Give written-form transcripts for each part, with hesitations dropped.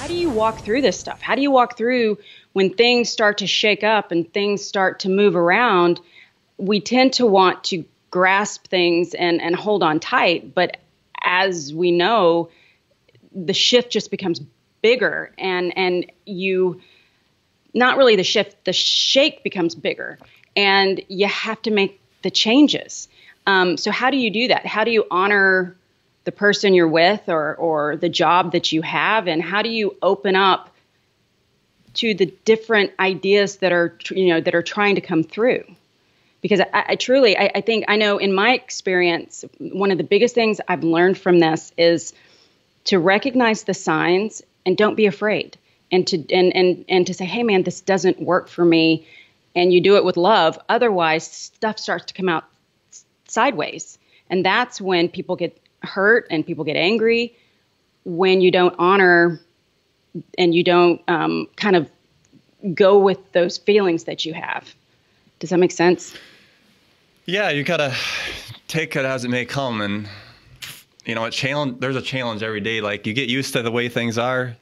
How do you walk through this stuff? How do you walk through when things start to shake up and things start to move around? We tend to want to grasp things and hold on tight. But as we know, the shift just becomes bigger and you, not really the shift, the shake becomes bigger and you have to make the changes. So how do you do that? How do you honor the person you're with or the job that you have? And how do you open up to the different ideas that are, that are trying to come through? Because I truly think, I know in my experience, one of the biggest things I've learned from this is to recognize the signs and don't be afraid. And to say, hey man, this doesn't work for me. And you do it with love. Otherwise, stuff starts to come out sideways. And that's when people get hurt and people get angry, when you don't honor and you don't kind of go with those feelings that you have. Does that make sense? Yeah, you gotta take it as it may come, and there's a challenge every day. Like, you get used to the way things are,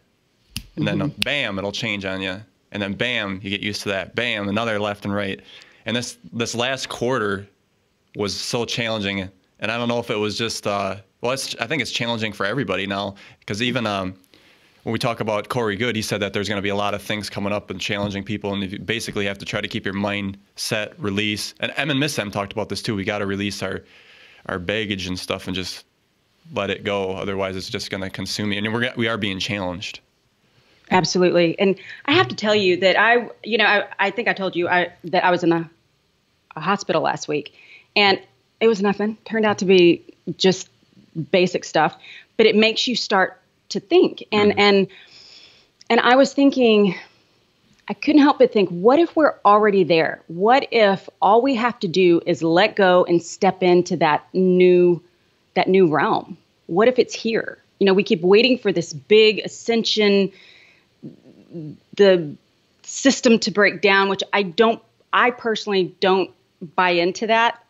and then bam, it'll change on you, and then bam, you get used to that. Bam, another left and right. And this last quarter was so challenging, and I don't know if it was just I think it's challenging for everybody now, because even when we talk about Corey Good, he said that there's going to be a lot of things coming up and challenging people, and you basically have to try to keep your mind set, release. And Em and Miss Em talked about this too. We got to release our baggage and stuff and just let it go. Otherwise, it's just going to consume you. And we are being challenged. Absolutely. And I have to tell you that I think I told you that I was in a hospital last week, and it was nothing. Turned out to be just basic stuff, but it makes you start to think. And I was thinking, I couldn't help but think, what if we're already there? What if all we have to do is let go and step into that new realm? What if it's here? We keep waiting for this big ascension, the system to break down, which I personally don't buy into that.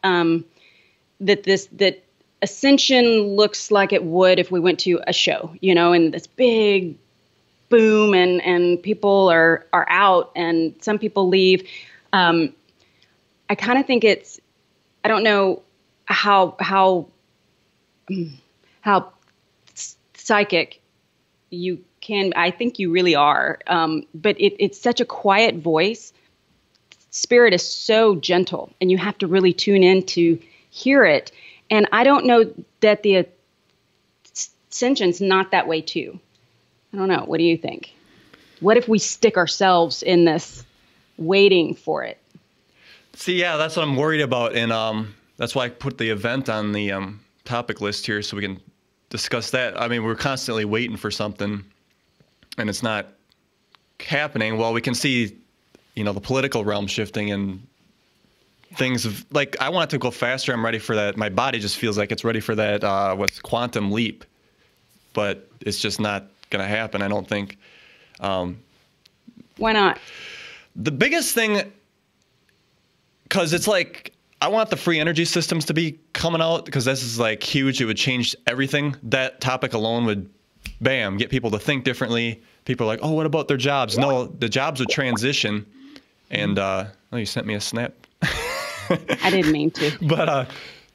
That ascension looks like it would if we went to a show, and this big boom and people are out and some people leave. I kind of think I don't know how psychic you can, I think you really are. But it's such a quiet voice. Spirit is so gentle, and you have to really tune in to hear it. And I don't know that the ascension's not that way too. I don't know. What do you think? What if we stick ourselves in this waiting for it? See, yeah, that's what I'm worried about. And that's why I put the event on the topic list here so we can discuss that. I mean, we're constantly waiting for something and it's not happening. Well, we can see, the political realm shifting and things like, I want it to go faster. I'm ready for that. My body just feels like it's ready for that what's quantum leap, but it's just not going to happen, I don't think. Why not? The biggest thing, because it's like, I want the free energy systems to be coming out, because this is like huge. It would change everything. That topic alone would, bam, get people to think differently. People are like, oh, what about their jobs? No, the jobs would transition. And oh, you sent me a snap. I didn't mean to. But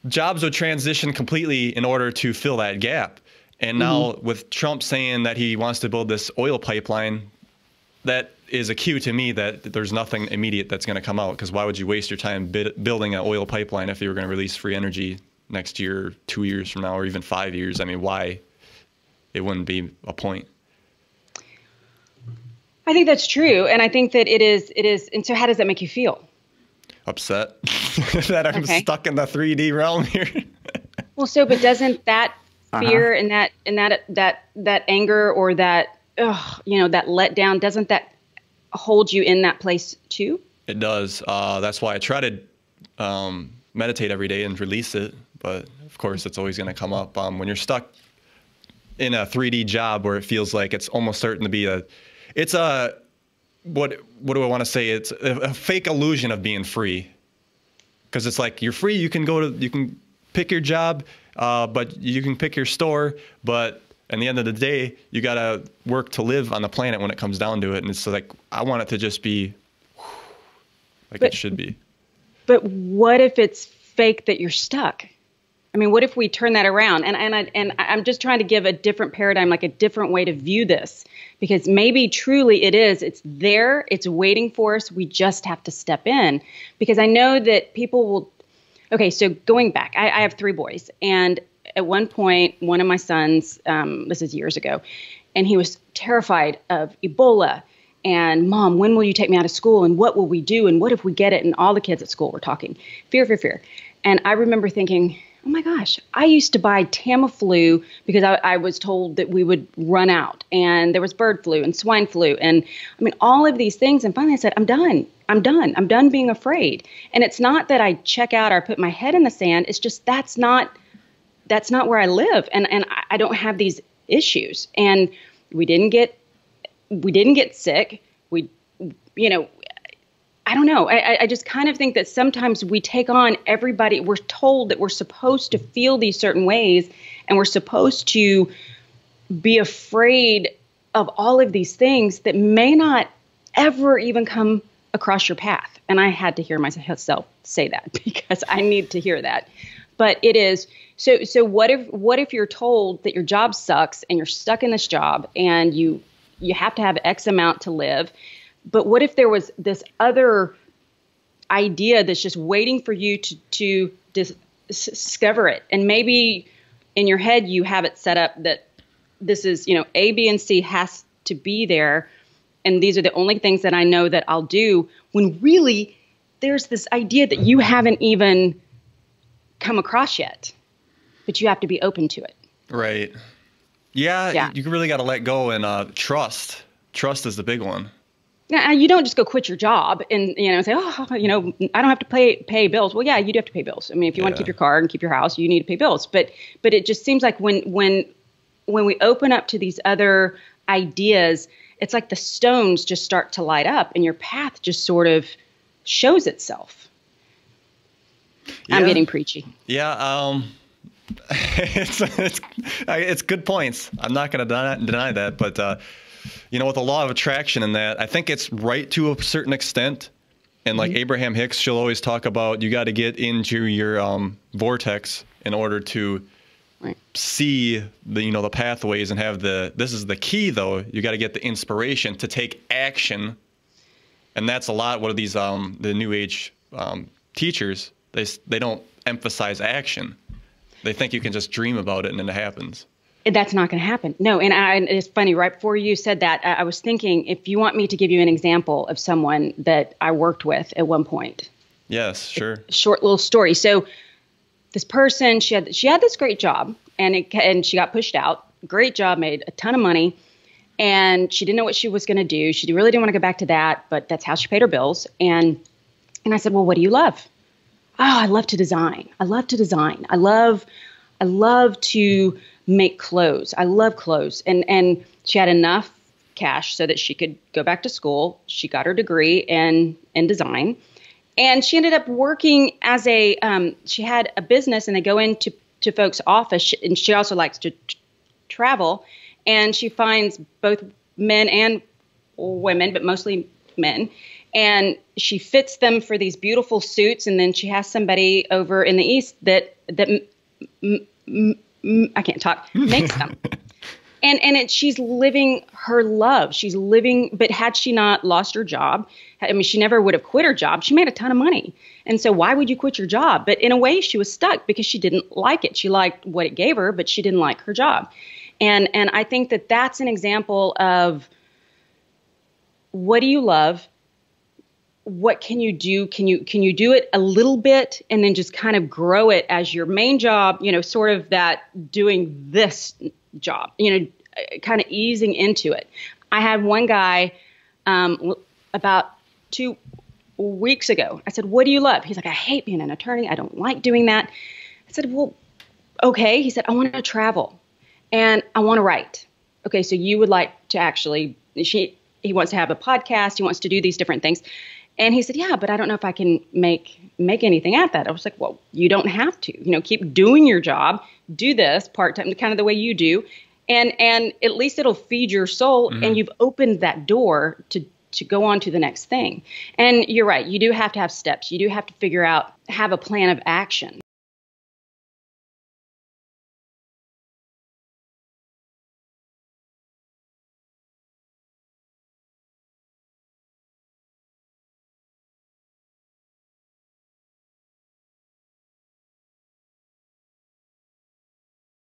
jobs would transition completely in order to fill that gap. And now with Trump saying that he wants to build this oil pipeline, that is a cue to me that there's nothing immediate that's going to come out, because why would you waste your time building an oil pipeline if you were going to release free energy next year, 2 years from now, or even 5 years? I mean, why? It wouldn't be a point. I think that's true. And I think that it is. And so how does that make you feel? Upset that I'm stuck in the 3D realm here. Well, but doesn't that fear and that anger or that, that letdown, doesn't that hold you in that place too? It does. That's why I try to meditate every day and release it. But of course, it's always going to come up. When you're stuck in a 3D job where it feels like it's almost certain to be what do I want to say? It's a fake illusion of being free. Because it's like, you're free, you can pick your job, but you can pick your store, but And at the end of the day, you got to work to live on the planet when it comes down to it. And it's like, I want it to just be like it should be. But what if it's fake that you're stuck? I mean, what if we turn that around? And I'm just trying to give a different paradigm, like a different way to view this, because maybe truly it's there, it's waiting for us. We just have to step in, because I know that people will. Okay, so going back, I have 3 boys, and at one point, one of my sons, this is years ago, and he was terrified of Ebola. And Mom, when will you take me out of school? And what will we do? And what if we get it? And all the kids at school were talking, fear, fear, fear. And I remember thinking, oh my gosh, I used to buy Tamiflu because I was told that we would run out. And there was bird flu and swine flu. And I mean, all of these things. And finally I said, I'm done. I'm done being afraid. And it's not that I check out or put my head in the sand. It's just that's not where I live. And I don't have these issues. And we didn't get sick. I don't know. I just kind of think that sometimes we take on everybody. We're told that we're supposed to feel these certain ways, and we're supposed to be afraid of all of these things that may not ever even come across your path. And I had to hear myself say that because I need to hear that. But it is so what if you're told that your job sucks and you're stuck in this job and you have to have X amount to live? But what if there was this other idea that's just waiting for you to discover it? And maybe in your head, you have it set up that this is, A, B, and C has to be there. And these are the only things that I know that I'll do, when really there's this idea that you haven't even come across yet, but you have to be open to it. Right. Yeah. You really got to let go and trust. Trust is the big one. Now, you don't just go quit your job and say, I don't have to pay bills. Well, yeah, you do have to pay bills. I mean, if you want to keep your car and keep your house, you need to pay bills. But it just seems like when we open up to these other ideas, it's like the stones just start to light up and your path just sort of shows itself. Yeah. I'm getting preachy. Yeah, it's good points. I'm not going to deny that, but. With the law of attraction and that, I think it's right to a certain extent. And like Abraham Hicks, she'll always talk about, you got to get into your vortex in order to see the pathways and have this is the key though. You got to get the inspiration to take action. And that's a lot what these the new age teachers, they don't emphasize action. They think you can just dream about it and then it happens. That's not going to happen. No. And it's funny, right before you said that, I was thinking, if you want me to give you an example of someone that I worked with at one point. Yes, sure. Short little story. So this person, she had this great job and she got pushed out. Great job, made a ton of money. And she didn't know what she was going to do. She really didn't want to go back to that, but that's how she paid her bills. And I said, well, what do you love? Oh, I love to design. I love to make clothes. I love clothes. And she had enough cash so that she could go back to school. She got her degree in design. And she ended up working as she had a business, and they go into folks' office. And she also likes to travel. And she finds both men and women, but mostly men. And she fits them for these beautiful suits. And then she has somebody over in the East that I can't talk, makes them. And she's living her love. She's living, but had she not lost her job, I mean, she never would have quit her job. She made a ton of money. And so why would you quit your job? But in a way, she was stuck because she didn't like it. She liked what it gave her, but she didn't like her job. And I think that that's an example of, what do you love? What can you do? Can you do it a little bit and then just kind of grow it as your main job, sort of that doing this job, kind of easing into it. I had one guy about 2 weeks ago. I said, what do you love? He's like, I hate being an attorney. I don't like doing that. I said, well, okay. He said, I want to travel and I want to write. Okay. So you would like to actually, he wants to have a podcast. He wants to do these different things. And he said, yeah, but I don't know if I can make anything at that. I was like, well, you don't have to, keep doing your job, do this part-time, kind of the way you do. And at least it'll feed your soul, and you've opened that door to go on to the next thing. And you're right, you do have to have steps. You do have to have a plan of action.